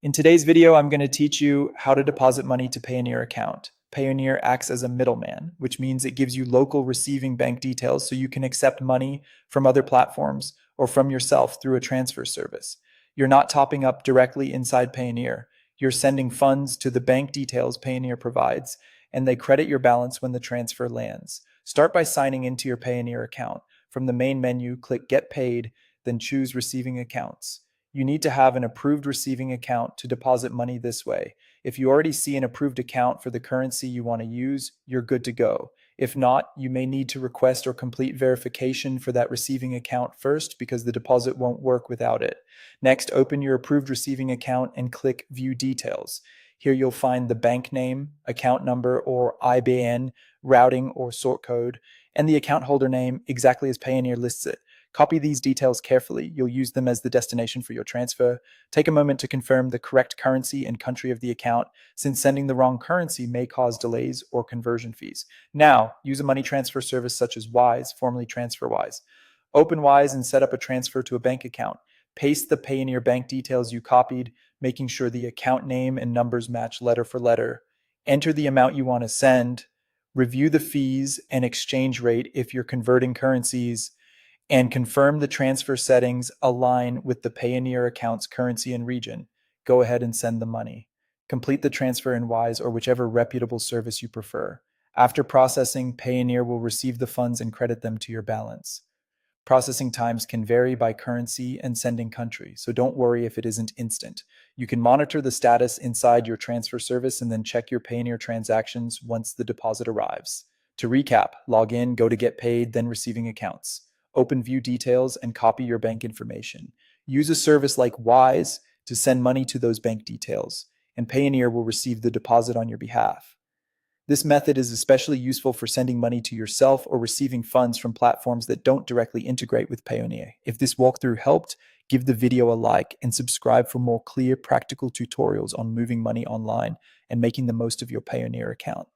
In today's video, I'm going to teach you how to deposit money to Payoneer account. Payoneer acts as a middleman, which means it gives you local receiving bank details so you can accept money from other platforms or from yourself through a transfer service. You're not topping up directly inside Payoneer. You're sending funds to the bank details Payoneer provides, and they credit your balance when the transfer lands. Start by signing into your Payoneer account. From the main menu, click Get Paid, then choose Receiving Accounts. You need to have an approved receiving account to deposit money this way. If you already see an approved account for the currency you want to use, you're good to go. If not, you may need to request or complete verification for that receiving account first because the deposit won't work without it. Next, open your approved receiving account and click View Details. Here you'll find the bank name, account number or IBAN, routing or sort code, and the account holder name exactly as Payoneer lists it. Copy these details carefully. You'll use them as the destination for your transfer. Take a moment to confirm the correct currency and country of the account, since sending the wrong currency may cause delays or conversion fees. Now, use a money transfer service such as Wise, formerly TransferWise. Open Wise and set up a transfer to a bank account. Paste the Payoneer bank details you copied, making sure the account name and numbers match letter for letter. Enter the amount you want to send. Review the fees and exchange rate if you're converting currencies, and confirm the transfer settings align with the Payoneer account's currency and region. Go ahead and send the money. Complete the transfer in Wise or whichever reputable service you prefer. After processing, Payoneer will receive the funds and credit them to your balance. Processing times can vary by currency and sending country, so don't worry if it isn't instant. You can monitor the status inside your transfer service and then check your Payoneer transactions once the deposit arrives. To recap, log in, go to Get Paid, then Receiving Accounts. Open View Details and copy your bank information. Use a service like Wise to send money to those bank details, and Payoneer will receive the deposit on your behalf. This method is especially useful for sending money to yourself or receiving funds from platforms that don't directly integrate with Payoneer. If this walkthrough helped, give the video a like and subscribe for more clear, practical tutorials on moving money online and making the most of your Payoneer account.